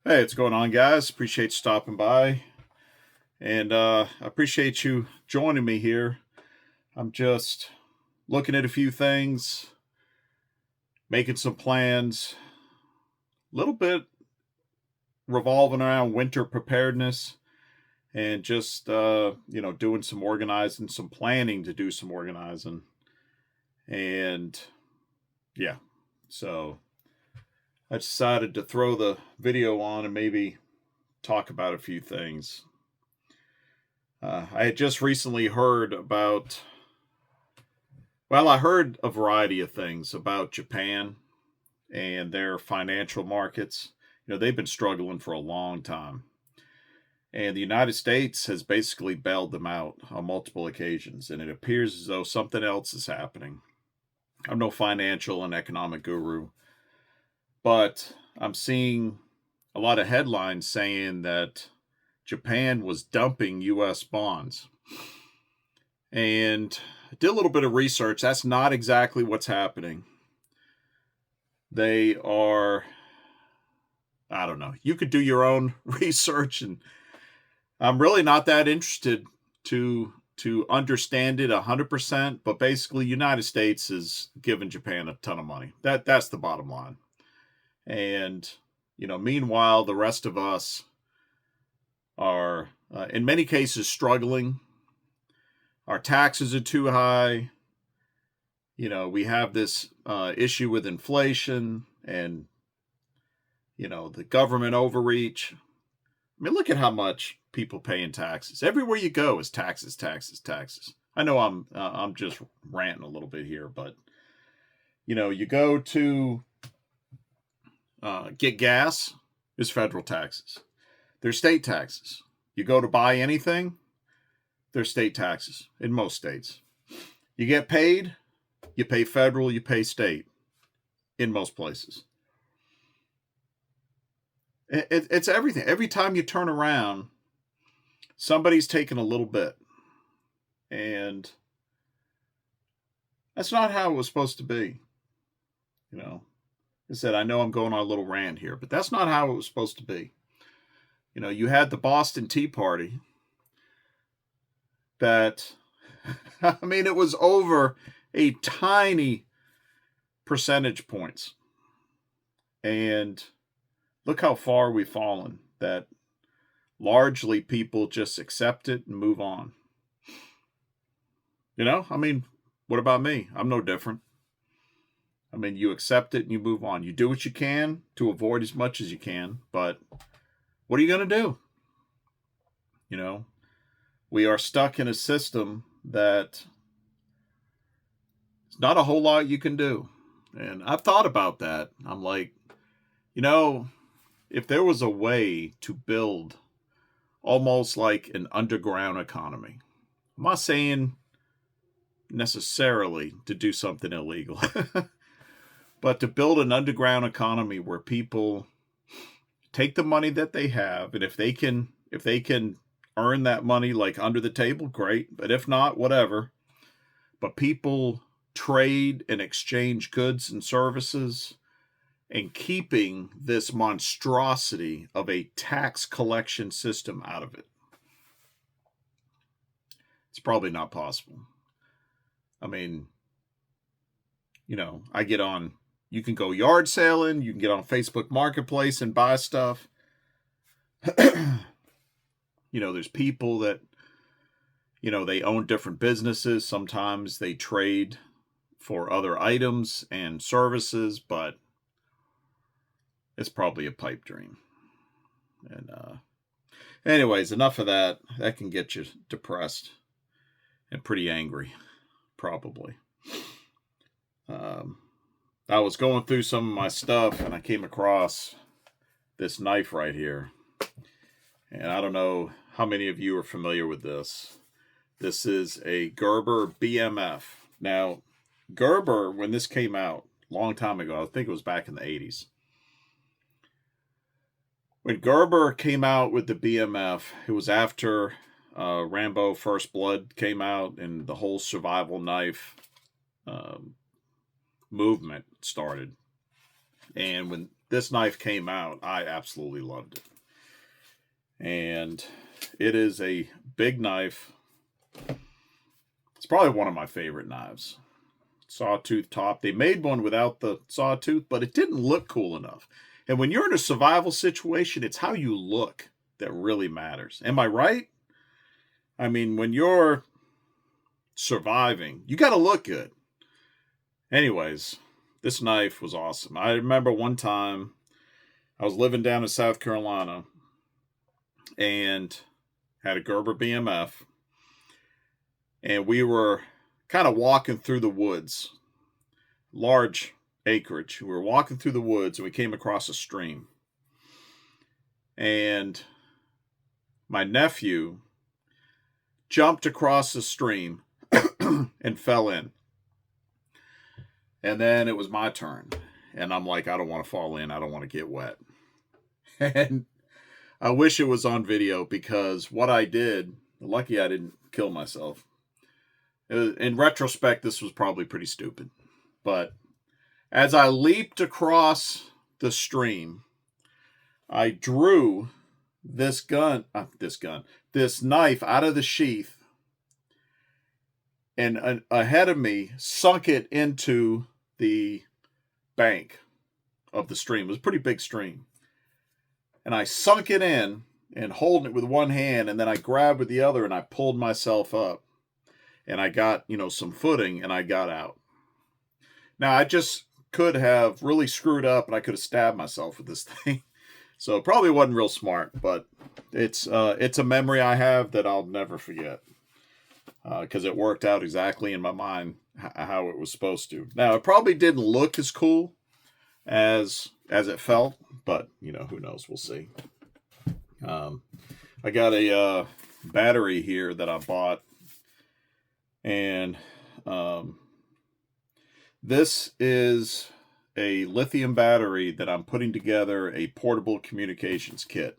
Hey, what's going on, guys? Appreciate you stopping by. And I appreciate you joining me here. I'm just looking at a few things, making some plans, a little bit revolving around winter preparedness and just, doing some organizing, some planning to do some organizing. And yeah, so I decided to throw the video on and maybe talk about a few things. I had just recently heard about, I heard a variety of things about Japan and their financial markets. They've been struggling for a long time. And the United States has basically bailed them out on multiple occasions. And it appears as though something else is happening. I'm no financial and economic guru, but I'm seeing a lot of headlines saying that Japan was dumping U.S. bonds. And I did a little bit of research. That's not exactly what's happening. They are, I don't know. You could do your own research, and I'm really not that interested to understand it 100%. But basically, United States is giving Japan a ton of money. That's the bottom line. And meanwhile, the rest of us are, in many cases, struggling. Our taxes are too high. We have this issue with inflation and, the government overreach. I mean, look at how much people pay in taxes. Everywhere you go is taxes, taxes, taxes. I know I'm just ranting a little bit here, but, you go to get gas, there's federal taxes. There's state taxes. You go to buy anything, there's state taxes in most states. You get paid, you pay federal, you pay state in most places. It's everything. Every time you turn around, somebody's taking a little bit. And that's not how it was supposed to be. I said, I know I'm going on a little rant here, but that's not how it was supposed to be. You had the Boston Tea Party that, I mean, it was over a tiny percentage points. And look how far we've fallen, that largely people just accept it and move on. I mean, what about me? I'm no different. I mean, you accept it and you move on. You do what you can to avoid as much as you can, but what are you going to do? We are stuck in a system that there's not a whole lot you can do. And I've thought about that. I'm like, if there was a way to build almost like an underground economy, I'm not saying necessarily to do something illegal, but to build an underground economy where people take the money that they have, and if they can earn that money like under the table, great. But if not, whatever. But people trade and exchange goods and services, and keeping this monstrosity of a tax collection system out of it. It's probably not possible. I mean, I get on, you can go yard sailing, you can get on Facebook Marketplace and buy stuff. There's people that, they own different businesses. Sometimes they trade for other items and services, but it's probably a pipe dream. And anyways, enough of that. That can get you depressed and pretty angry, probably. I was going through some of my stuff and I came across this knife right here. And I don't know how many of you are familiar with this. This is a Gerber BMF. Now, Gerber, when this came out a long time ago, I think it was back in the 80s. When Gerber came out with the BMF, it was after Rambo First Blood came out and the whole survival knife movement started. And when this knife came out, I absolutely loved it. And it is a big knife. It's probably one of my favorite knives. Sawtooth top. They made one without the sawtooth, but it didn't look cool enough. And when you're in a survival situation, it's how you look that really matters. Am I right? I mean, when you're surviving, you got to look good. Anyways, this knife was awesome. I remember one time I was living down in South Carolina and had a Gerber BMF, and we were kind of walking through the woods, large acreage. We were walking through the woods and we came across a stream. And my nephew jumped across the stream and fell in. And then it was my turn. And I'm like, I don't want to fall in. I don't want to get wet. And I wish it was on video, because what I did, lucky I didn't kill myself. In retrospect, this was probably pretty stupid. But as I leaped across the stream, I drew this knife out of the sheath, and ahead of me sunk it into the bank of the stream. It was a pretty big stream. And I sunk it in and holding it with one hand, and then I grabbed with the other and I pulled myself up. And I got, some footing, and I got out. Now, I just could have really screwed up, and I could have stabbed myself with this thing. So it probably wasn't real smart, but it's a memory I have that I'll never forget, because it worked out exactly in my mind how it was supposed to. Now, it probably didn't look as cool as it felt, but, who knows? We'll see. I got a battery here that I bought. And this is a lithium battery that I'm putting together a portable communications kit.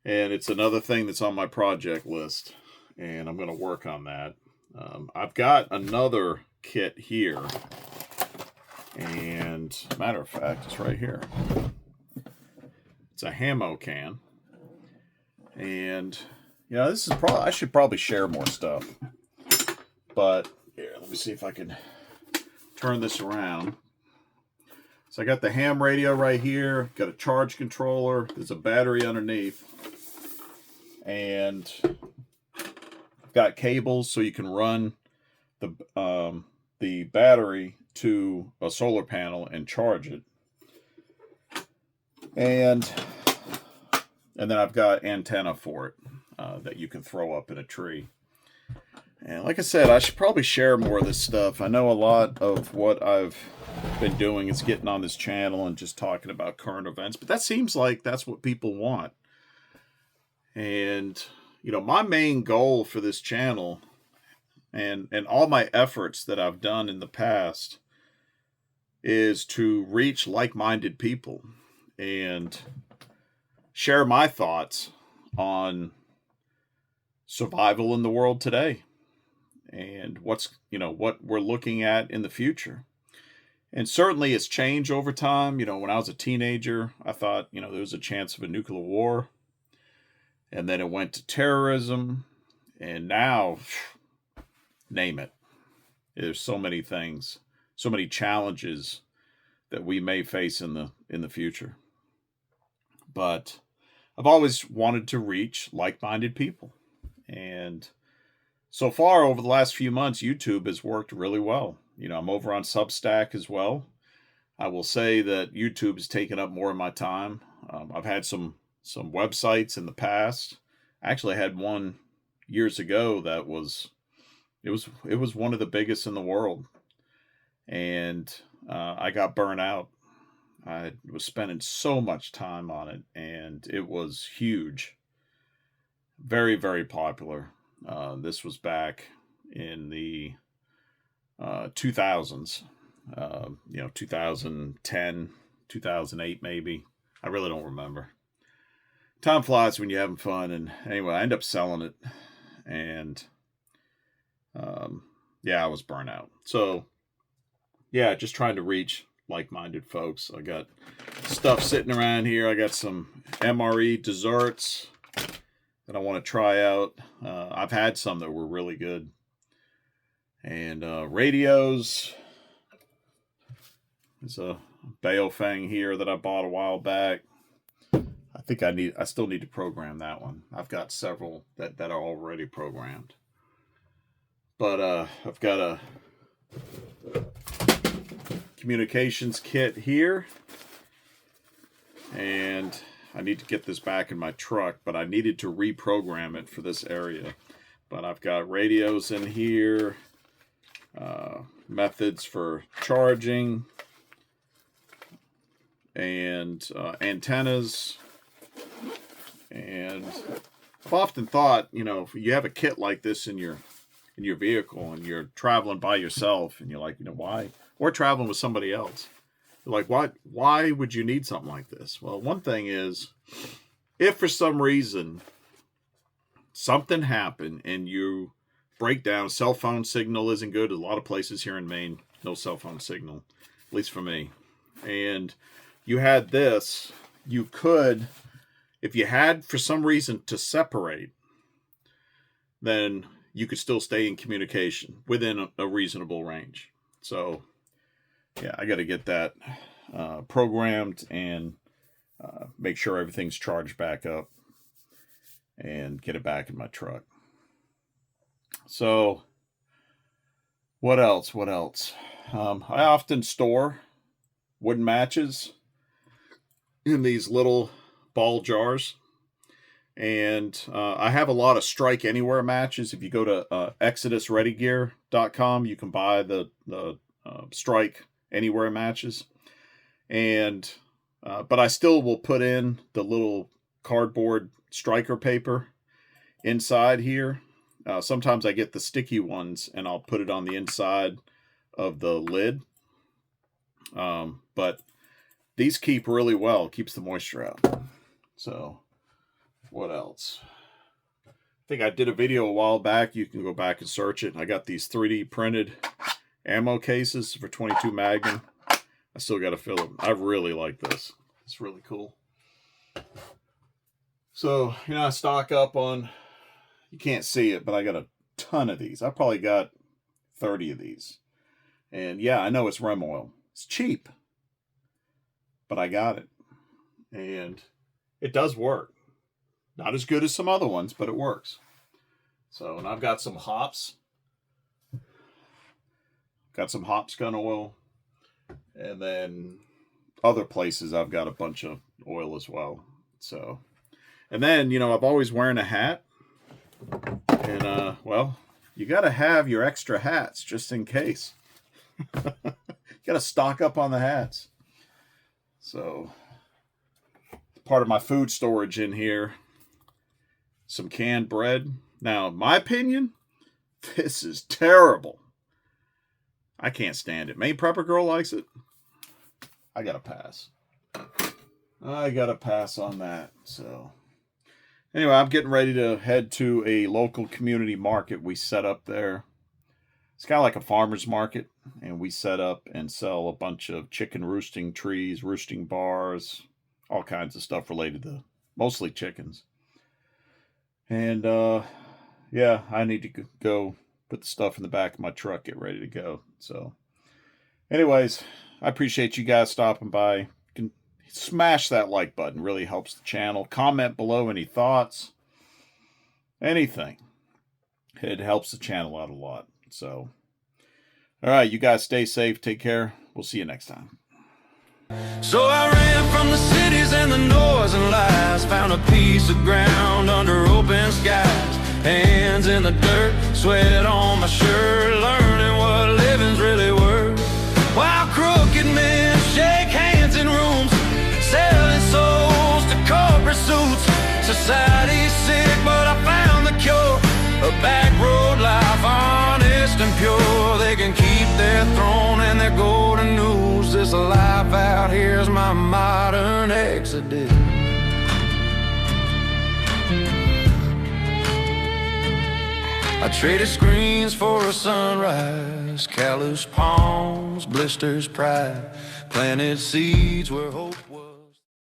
And it's another thing that's on my project list. And I'm going to work on that. I've got another kit here. And matter of fact, it's right here. It's a HAMMO can. And, this is I should probably share more stuff. But here, let me see if I can turn this around. So I got the ham radio right here, got a charge controller, there's a battery underneath, and I've got cables so you can run the battery to a solar panel and charge it. And then I've got antenna for it that you can throw up in a tree. And like I said, I should probably share more of this stuff. I know a lot of what I've been doing is getting on this channel and just talking about current events, but that seems like that's what people want. And, my main goal for this channel and all my efforts that I've done in the past is to reach like-minded people and share my thoughts on survival in the world today. And what we're looking at in the future. And certainly it's changed over time. When I was a teenager, I thought, there was a chance of a nuclear war. And then it went to terrorism. And now, name it. There's so many things, so many challenges that we may face in the future. But I've always wanted to reach like-minded people. And so far, over the last few months, YouTube has worked really well. I'm over on Substack as well. I will say that YouTube has taken up more of my time. I've had some websites in the past. Actually, I had one years ago that was one of the biggest in the world, and I got burnt out. I was spending so much time on it, and it was huge, very, very popular. This was back in the 2000s, 2010, 2008 maybe. I really don't remember. Time flies when you're having fun. And anyway, I ended up selling it. And I was burnt out. So, just trying to reach like-minded folks. I got stuff sitting around here. I got some MRE desserts that I want to try out. I've had some that were really good. And radios. There's a Baofeng here that I bought a while back. I still need to program that one. I've got several that are already programmed. But I've got a communications kit here. And I need to get this back in my truck, but I needed to reprogram it for this area. But I've got radios in here, methods for charging, and antennas. And I've often thought, you know, if you have a kit like this in your vehicle and you're traveling by yourself and you're like, you know, why? Or traveling with somebody else. You're like, why would you need something like this? Well, one thing is, if for some reason something happened and you break down, cell phone signal isn't good. A lot of places here in Maine, no cell phone signal, at least for me. And you had this, you could, if you had for some reason to separate, then you could still stay in communication within a reasonable range. So yeah, I got to get that programmed and make sure everything's charged back up and get it back in my truck. So what else? I often store wooden matches in these little ball jars. And I have a lot of Strike Anywhere matches. If you go to exodusreadygear.com, you can buy the Strike Anywhere matches. And but I still will put in the little cardboard striker paper inside here. Sometimes I get the sticky ones and I'll put it on the inside of the lid. But these keep really well. It keeps the moisture out. So what else? I think I did a video a while back. You can go back and search it. I got these 3D printed ammo cases for 22 Magnum. I still got to fill them. I really like this. It's really cool. So, you know, I stock up on, you can't see it, but I got a ton of these. I probably got 30 of these. And yeah, I know it's Rem oil. It's cheap. But I got it. And it does work. Not as good as some other ones, but it works. So, and I've got some hops. Got some hops gun oil. And then other places I've got a bunch of oil as well. So, and then, you know, I've always wearing a hat. And, well, you got to have your extra hats just in case. You got to stock up on the hats. So, part of my food storage in here. Some canned bread. Now, in my opinion, this is terrible. I can't stand it. Maine Prepper Girl likes it. I got to pass. I got to pass on that. So, anyway, I'm getting ready to head to a local community market we set up there. It's kind of like a farmer's market. And we set up and sell a bunch of chicken roosting trees, roosting bars, all kinds of stuff related to mostly chickens. And, yeah, I need to go put the stuff in the back of my truck, get ready to go. So, anyways, I appreciate you guys stopping by. You can smash that like button. Really helps the channel. Comment below any thoughts. Anything. It helps the channel out a lot. So, all right, you guys stay safe. Take care. We'll see you next time. So I ran from the cities and the noise and lies, found a piece of ground under open skies, hands in the dirt, sweat on my shirt, learning what living's really worth. While crooked men shake hands in rooms, selling souls to corporate suits. Society's sick, but I found the cure. A back road life, honest and pure. They can keep their throne and their golden news. This life out here's my modern exodus. I traded screens for a sunrise, callous palms, blisters, pride, planted seeds where hope was.